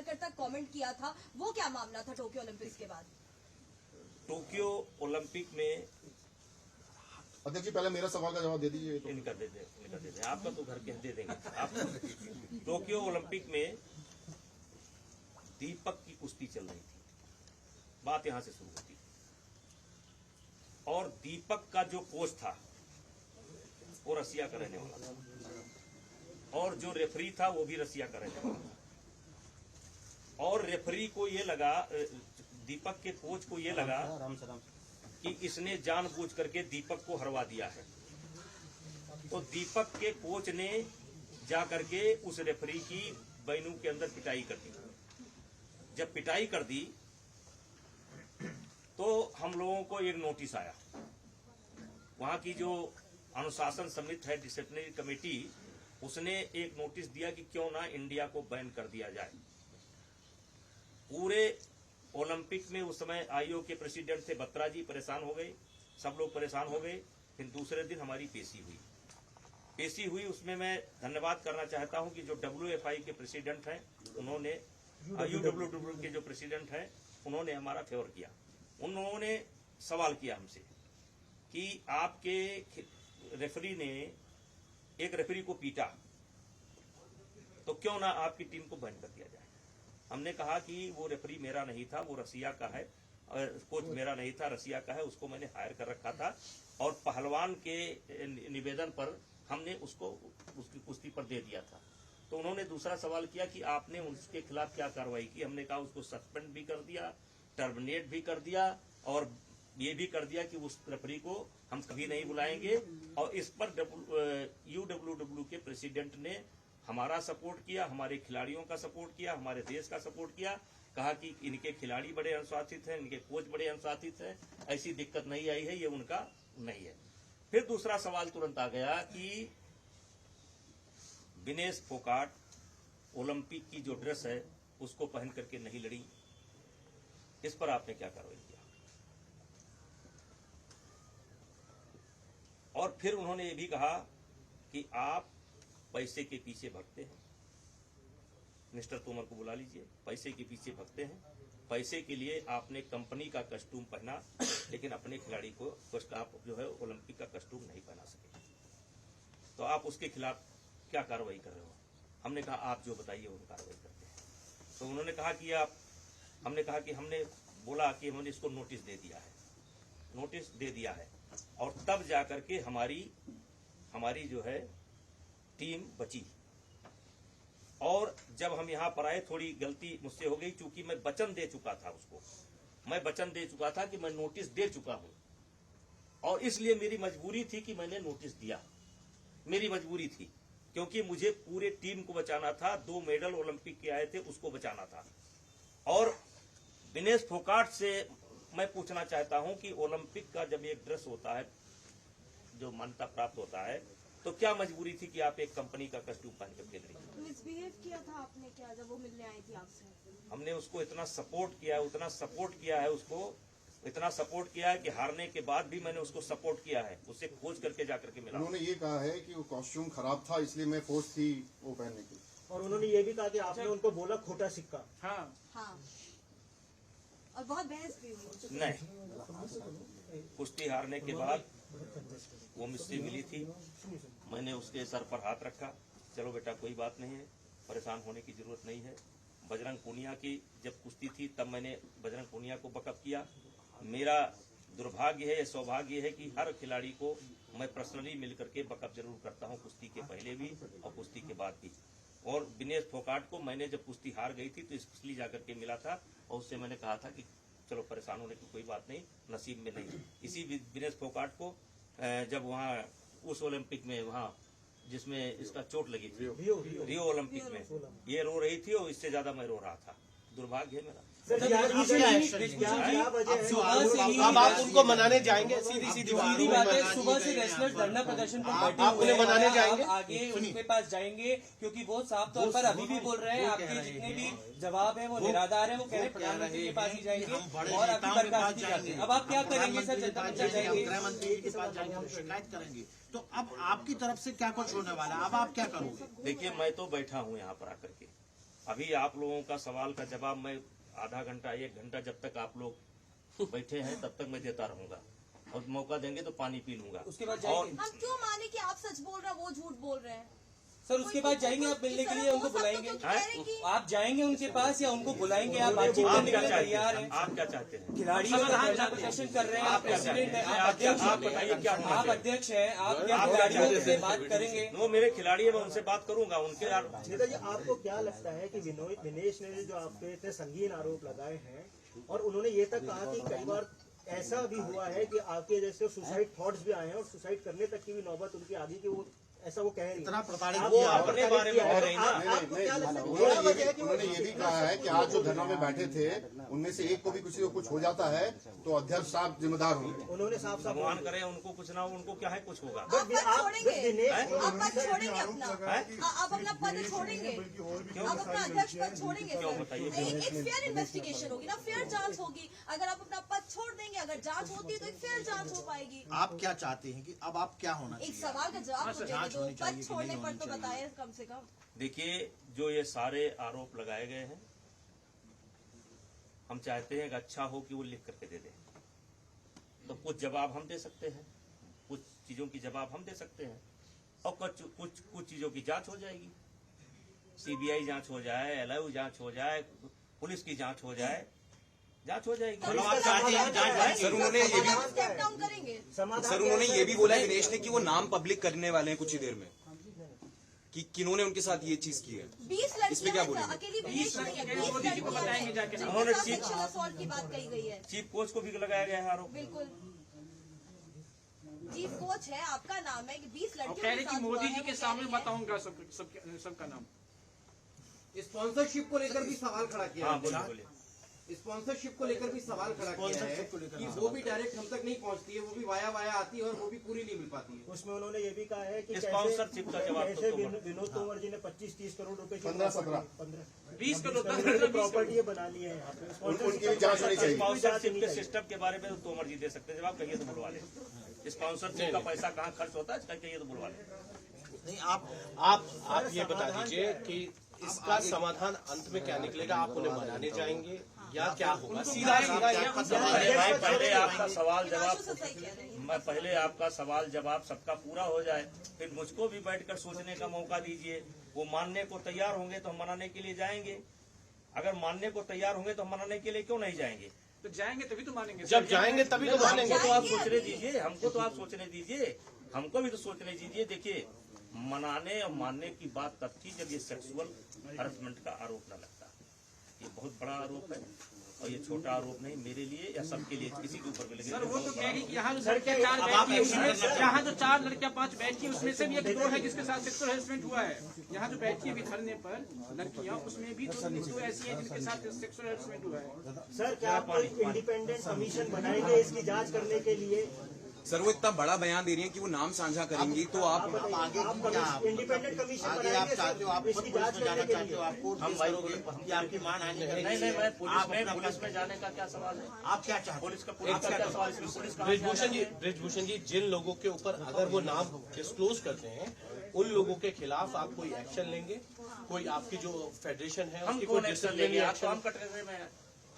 कर तक कमेंट किया था, वो क्या मामला था टोक्यो ओलंपिक्स के बाद? टोक्यो ओलंपिक में अध्यक्ष जी पहले मेरा सवाल का जवाब दे दीजिए। इनका दे दे आपका तो घर के दे देंगे आप। टोक्यो ओलंपिक में दीपक की कुश्ती चल रही थी, बात यहां से शुरू होती और दीपक का जो कोच था वो रसिया का रहने वाला था और जो रेफरी था वो भी रसिया का रहने वाला था। और रेफरी को ये लगा, दीपक के कोच को ये लगा कि इसने जानबूझ करके दीपक को हरवा दिया है। तो दीपक के कोच ने जा करके उस रेफरी की बैनू के अंदर पिटाई कर दी। जब पिटाई कर दी तो हम लोगों को एक नोटिस आया। वहां की जो अनुशासन समिति है, डिसिप्लिनरी कमेटी, उसने एक नोटिस दिया कि क्यों ना इंडिया को बैन कर दिया जाए। पूरे ओलंपिक में उस समय आईओ के प्रेसिडेंट थे बत्रा जी, परेशान हो गए, सब लोग परेशान हो गए। फिर दूसरे दिन हमारी पेशी हुई। उसमें मैं धन्यवाद करना चाहता हूं कि जो WFI के प्रेसिडेंट हैं उन्होंने, UWW के जो प्रेसिडेंट हैं उन्होंने हमारा फेवर किया। उन्होंने सवाल किया हमसे कि आपके रेफरी ने एक रेफरी को पीटा तो क्यों ना आपकी टीम को बैन कर दिया जाए। हमने कहा कि वो रेफरी मेरा नहीं था, वो रसिया का है, कोच मेरा नहीं था, रसिया का है, उसको मैंने हायर कर रखा था और पहलवान के निवेदन पर हमने उसको उसकी कुश्ती पर दे दिया था। तो उन्होंने दूसरा सवाल किया कि आपने उसके खिलाफ क्या कार्रवाई की। हमने कहा उसको सस्पेंड भी कर दिया, टर्मिनेट भी कर दिया और ये भी कर दिया कि उस रेफरी को हम कभी नहीं बुलाएंगे। और इस पर UWW के प्रेसिडेंट ने हमारा सपोर्ट किया, हमारे खिलाड़ियों का सपोर्ट किया, हमारे देश का सपोर्ट किया। कहा कि इनके खिलाड़ी बड़े अनुशासित हैं, इनके कोच बड़े अनुशासित हैं, ऐसी दिक्कत नहीं आई है, ये उनका नहीं है। फिर दूसरा सवाल तुरंत आ गया कि विनेश फोगाट ओलंपिक की जो ड्रेस है उसको पहन करके नहीं लड़ी, इस पर आपने क्या कार्रवाई किया। और फिर उन्होंने ये भी कहा कि आप पैसे के पीछे भगते हैं। मिस्टर तोमर को बुला लीजिए, पैसे के पीछे भगते हैं। पैसे के लिए आपने कंपनी का कस्टूम पहना, लेकिन अपने खिलाड़ी को आप जो है ओलंपिक का कस्टूम नहीं पहना सके, तो आप उसके खिलाफ क्या कार्रवाई कर रहे हो। हमने कहा आप जो बताइए वो कार्रवाई करते हैं। तो उन्होंने कहा कि हमने कहा कि हमने बोला कि हमने इसको नोटिस दे दिया है और तब जाकर के हमारी जो है टीम बची। और जब हम यहाँ पर आए थोड़ी गलती मुझसे हो गई, क्योंकि मैं वचन दे चुका था उसको, मैं वचन दे चुका था कि मैं नोटिस दे चुका हूं और इसलिए मेरी मजबूरी थी कि मैंने नोटिस दिया। मेरी मजबूरी थी क्योंकि मुझे पूरे टीम को बचाना था। 2 मेडल ओलंपिक के आए थे, उसको बचाना था। और विनेश फोगाट से मैं पूछना चाहता हूं कि ओलंपिक का जब एक ड्रेस होता है जो मान्यता प्राप्त होता है, तो क्या मजबूरी थी कि आप एक कंपनी का कस्टूम पहन कर खेल रही थी। मिसबिहेव किया था आपने क्या जब वो मिलने आई थी आपसे? हमने उसको इतना सपोर्ट किया, इतना सपोर्ट किया है कि हारने के बाद भी मैंने उसको सपोर्ट किया है, उससे खोज करके जाकर के मिला। उन्होंने ये कहा है कि वो कॉस्ट्यूम खराब था इसलिए मैं फोर्स थी वो पहनने की। और उन्होंने ये भी कहा कि आपने उनको बोला खोटा सिक्का। हाँ, और बहुत बहस भी हुई। नहीं, कुश्ती हारने के बाद वो मुझसे मिली थी, मैंने उसके सर पर हाथ रखा, चलो बेटा कोई बात नहीं है, परेशान होने की जरूरत नहीं है। बजरंग पूनिया की जब कुश्ती थी तब मैंने बजरंग पूनिया को बकअप किया। मेरा दुर्भाग्य है, सौभाग्य है कि हर खिलाड़ी को मैं पर्सनली मिलकर के बकअप जरूर करता हूं, कुश्ती के पहले भी और कुश्ती के बाद भी। और विनेश फोगाट को मैंने जब कुश्ती हार गई थी तो इसलिए जाकर के मिला था और उससे मैंने कहा था कि चलो परेशान होने की कोई बात नहीं, नसीब में नहीं। इसी विनेश फोगाट को जब वहाँ उस ओलंपिक में वहाँ जिसमें इसका चोट लगी थी रियो ओलंपिक में, ये रो रही थी और इससे ज्यादा मैं रो रहा था। दुर्भाग्य है मेरा। अब आप उनको मनाने जाएंगे? सीधी बात है, सुबह से रेसलर्स धरना प्रदर्शन पर बैठे हुए हैं, मनाने जाएंगे, आगे उनके पास जाएंगे क्योंकि वो साफ तौर पर अभी भी बोल रहे हैं आपके जितने भी जवाब है वो निराधार है। वो कह रहे हैं प्रधानमंत्री के पास ही जाएंगे और आपकी बर्खास्तगी चाहते हैं। अब आप क्या करेंगे सर? जनता पंचायत जाएंगे, गृह मंत्री के पास जाएंगे, हम शिकायत करेंगे। तो अब आपकी तरफ से क्या कुछ होने वाला है, अब आप क्या करोगे? देखिए मैं तो बैठा हूँ यहाँ पर आकर के अभी आप लोगों का सवाल का जवाब मैं आधा घंटा 1 घंटा जब तक आप लोग बैठे हैं तब तक मैं देता रहूंगा, और मौका देंगे तो पानी पी लूंगा। उसके बाद और जाएंगे हम क्यों माने कि आप सच बोल रहे हैं वो झूठ बोल रहे हैं? सर, उसके बाद जाएंगे आप मिलने के लिए, उनको बुलाएंगे, बुलाएंगे। आप जाएंगे उनके पास या उनको बुलाएंगे? आप बातचीत आप करने क्या के लिए चाहते तैयार हैं? हैं? आप क्या चाहते हैं? खिलाड़ियों का धरना प्रदर्शन कर रहे हैं, आप प्रेसिडेंट हैं, आप अध्यक्ष आप बताइए क्या होना आप चाहिए? अध्यक्ष हैं, आप क्या आप क्या खिलाड़ियों चाहते से हैं? बात करेंगे? वो मेरे खिलाड़ी है, मैं उनसे बात करूंगा। उनके नेताजी, आपको क्या लगता है कि विनेश ने जो आप पे इतने संगीन आरोप लगाए हैं, और उन्होंने ये तक कहा कि कई बार ऐसा भी हुआ है कि आपके जैसे सुसाइड थॉट्स भी आए हैं और सुसाइड करने तक की भी नौबत उनकी आ गई, कि वो ऐसा वो कह रही इतना प्रताड़ित आप- किया आप आपने प्रताड़ित बारे में किया कह है। रही ना। आपको क्या लगता है कि उन्होंने क्या वजह है कि वो ये भी कहा है कि आज जो धरना में बैठे थे उनमें से एक को भी किसी को कुछ हो जाता है तो अध्यक्ष साहब जिम्मेदार होंगे। उन्होंने साफ साफ भगवान करे उनको कुछ ना हो, उनको क्या है कुछ होगा। आप पद छोड़ेंगे, दिनेश आप पद छोड़ेंगे अपना, आप अपना पद छोड़ेंगे, आप अपना अध्यक्ष पद छोड़ेंगे क्यों सर? बताइए? एक फेयर इन्वेस्टिगेशन होगी ना, फेयर जांच होगी। अगर आप अपना पद छोड़ देंगे, अगर जांच होती है तो एक फेयर जांच हो पाएगी। आप क्या चाहते हैं कि अब आप क्या होना एक सवाल का जवाब तो दे दो, पद छोड़ने पर तो बताए कम से कम। देखिए, जो ये सारे आरोप लगाए गए हैं, हम चाहते हैं कि अच्छा हो कि वो लिख करके दे दें, तो कुछ जवाब हम दे सकते हैं, कुछ चीजों की जवाब हम दे सकते हैं, और कुछ चीजों की जांच हो जाएगी। सीबीआई जांच हो जाए, एलआईयू जांच हो जाए, पुलिस की जांच हो जाए, जांच हो जाएगी। सर उन्होंने ये भी स्टेप डाउन करेंगे। सर उन्होंने ये भी बोला है विनेश ने कि वो नाम पब्लिक करने वाले हैं कुछ ही देर में, कि किन्होंने उनके साथ ये चीज की है। 20 इस पे क्या लड़कियां बोलेंगे? अकेली विनेश नहीं है, 20 लड़कियां हैं जिनके साथ सेक्सुअल असॉल्ट की बात कही गई है। चीफ कोच को भी लगाया गया है आरोप। बिल्कुल, चीफ कोच है, आपका नाम है कि 20 और लड़कियों कह रहे के कि साथ मोदी हुआ जी है, के वो सामने कह रही है। बताऊंगा सबका नाम। स्पॉन्सरशिप को लेकर भी सवाल खड़ा किया हाँ, बोलिए बोलिए। स्पॉन्सरशिप को लेकर भी सवाल खड़ा किया है कि वो भी डायरेक्ट हम तक नहीं पहुंचती है, वो भी वाया आती है और वो भी पूरी नहीं मिल पाती है। उसमें उन्होंने ये भी कहा है कि स्पॉन्सरशिप का जवाब तो कैसे तोमर। विनोद तोमर जी ने 25-30 करोड़ रुपए की 15-17 20 करोड़ प्रॉपर्टी बना ली है यहाँ पे। उनकी भी जांच होनी चाहिए। स्पॉन्सरशिप के सिस्टम के बारे में तो तोमर जी दे सकते हैं जवाब, कहिए तो बुलवा ले। स्पॉन्सरशिप का पैसा कहाँ खर्च होता है, कहिए तो बुलवा ले। नहीं, आप ये बता दीजिए कि इसका समाधान अंत में क्या निकलेगा? आप उन्हें मनाने जाएंगे या क्या होगा? सीधा मैं पहले आपका सवाल जवाब, आशु से सही कह रही है। मैं पहले आपका सवाल जवाब सबका पूरा हो जाए, फिर मुझको भी बैठकर सोचने का मौका दीजिए। वो मानने को तैयार होंगे तो हम मनाने के लिए जाएंगे, अगर मानने को तैयार होंगे तो हम मनाने के लिए क्यों नहीं जाएंगे? तो जाएंगे तभी तो मानेंगे। जब जाएंगे तभी तो मानेंगे। हमको तो आप सोचने दीजिए, हमको तो आप सोचने दीजिए, हमको भी तो सोचने दीजिए। देखिए, मनाने और मानने की बात तब थी जब ये सेक्सुअल हरासमेंट का आरोप न लगता। ये बहुत बड़ा आरोप है और ये छोटा आरोप नहीं, मेरे लिए या सबके लिए, किसी के ऊपर भी लगे। सर वो तो कह रही कि यहाँ जो लड़कियां 4 बैठी है उसमें, यहाँ जो 4 लड़कियां 5 बैठी है उसमें से भी एक 2 है जिसके साथ सेक्सुअल हेरासमेंट हुआ है। यहाँ जो बैठी है अभी धरने पर लड़कियां, उसमें भी 2 ऐसी है जिनके साथ सेक्सुअल हेरासमेंट हुआ है। सर, क्या आप इंडिपेंडेंट कमीशन बनाएंगे इसकी जांच करने के लिए? सर वो इतना बड़ा बयान दे रही है कि वो नाम साझा करेंगी, तो आप आगे इंडिपेंडेंट कमीशन आगे आप चाहते हो, आप इसकी पुलिस जांच में जाना करने के चाहते हो, लिए? आप कोर्ट हम केस भाई करोगे कि आपकी मान आने नहीं, मैं पुलिस में जाने का क्या सवाल है? आप क्या चाहते पुलिस का क्या सवाल है? पुलिस का ब्रिजभूषण जी, जिन लोगों के ऊपर अगर वो नाम डिस्क्लोज करते हैं, उन लोगों के खिलाफ आप कोई एक्शन लेंगे? कोई आपकी जो फेडरेशन है हम उसकी कौन कोई एक्शन डिसिप्लिनरी लेंगे? आप तो एक्शन? हम कटघरे में हैं,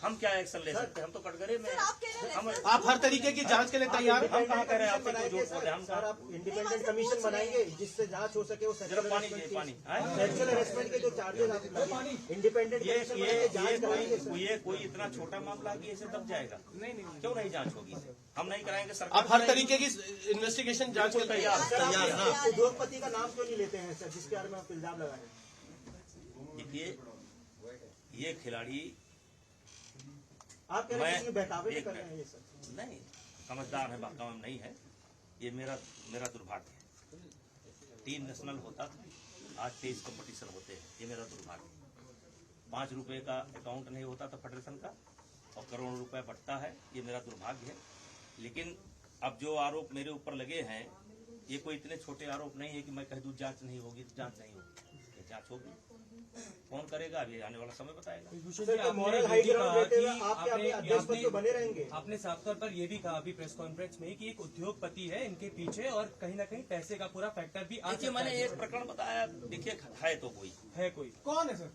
हम क्या एक्शन ले सकते हैं? हम तो कटघरे में सर, हैं। आप कह रहे हैं लेफ्ट आप हर तरीके की जांच के लिए तैयार हैं? हम कहाँ कह रहे हैं? आपसे कोई झूठ बोल रहे हैं? हम सर, आप इंडिपेंडेंट कमीशन बनाएंगे जिससे जांच हो सके वो जरा पानी दीजिए, पानी। सेक्सुअल हेरासमेंट के जो चार्जेस आप लगाए, इंडिपेंडेंट कमीशन बनाएंगे, जांच कराएंगे सर। ये कोई इतना छोटा मामला कि ऐसे दब जाएगा? नहीं, क्यों नहीं जांच होगी? हम नहीं कराएंगे, सरकार आप हर तरीके की इन्वेस्टिगेशन जांच के लिए तैयार हैं? तैयार ना। उद्योगपति का नाम क्यों नहीं लेते हैं सर, जिसके बारे में आप इल्जाम लगाए? देखिए, ये खिलाड़ी आप कह रहे हैं कि बहकावे एक कर रहे हैं मिनट। ये सर? नहीं, समझदार है, बहकावा नहीं है। ये मेरा दुर्भाग्य है। 3 नेशनल होता था, आज 23 कंपटीशन होते हैं, ये मेरा दुर्भाग्य है। 5 रुपए का अकाउंट नहीं होता था फेडरेशन का और करोड़ों रुपए बढ़ता है, ये मेरा दुर्भाग्य है। लेकिन अब जो आरोप मेरे ऊपर लगे हैं, ये कोई इतने छोटे आरोप नहीं है कि मैं कह दूं जांच नहीं होगी तो जांच नहीं होगी। ये जांच होगी, कौन करेगा अभी आने वाला समय बताएगा। सर, मॉरल हाई ग्राउंड लेते हुए आप क्या अपने अध्यक्ष पद पे बने रहेंगे? आपने साफ तौर पर ये भी कहा अभी प्रेस कॉन्फ्रेंस में कि एक उद्योगपति है इनके पीछे और कहीं ना कहीं पैसे का पूरा फैक्टर भी आ देखिए, सकता मैंने है। एक प्रकरण बताया, देखिए है तो कोई है कोई कौन है सर?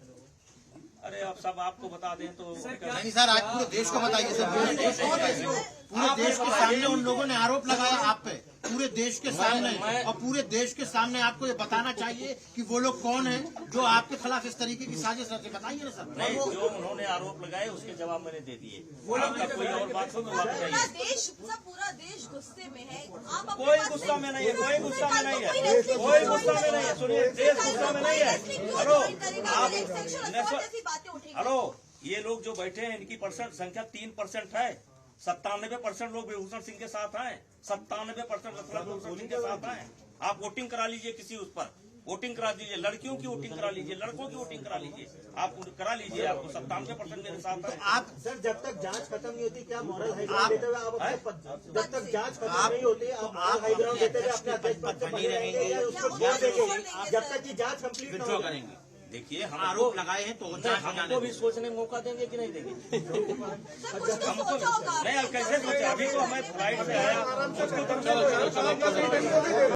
अरे अब सब आपको बता दें तो नहीं सर, आज पूरे देश को बताइए सर, पूरे देश के सामने उन लोगों ने आरोप लगाया आप पे, पूरे देश के सामने, और पूरे देश के सामने आपको ये बताना चाहिए कि वो लोग कौन हैं जो आपके खिलाफ इस तरीके की साजिश रचे। बताइए ना सर। नहीं, जो उन्होंने आरोप लगाए उसके जवाब मैंने दे दिए। आपका कोई और बात हो तो आप बताइए। पूरा देश गुस्से में है, आप कोई गुस्सा में नहीं है, कोई गुस्सा में नहीं है, कोई गुस्सा में नहीं है। सुनिए, देश गुस्सा में नहीं है। हेलो, हेलो, ये लोग जो बैठे हैं इनकी परसेंट संख्या 3% है। 97% लोग विभूषण सिंह के साथ हैं, 97% विभूषण सिंह के साथ हैं। आप वोटिंग करा लीजिए, किसी उस पर वोटिंग करा दीजिए, लड़कियों की वोटिंग करा लीजिए, लड़कों की वोटिंग करा लीजिए, आप करा लीजिए। आपको 97% मेरे साथ है। आप सर जब तक जांच खत्म नहीं होती क्या मॉरल हाई ग्राउंड देते हुए आप अपने जब तक जांच खत्म नहीं होती आप मॉरल हाई ग्राउंड देते हुए अपने अध्यक्ष पद से बने रहेंगे या उसको छोड़ देंगे जब तक की जांच कंप्लीट न हो जाए? देखिए, हम आरोप लगाए हैं तो हमको भी सोचने का मौका देंगे कि नहीं देंगे? हमको नहीं, अब कैसे सोचा? अभी तो मैं फ्लाइट से आया।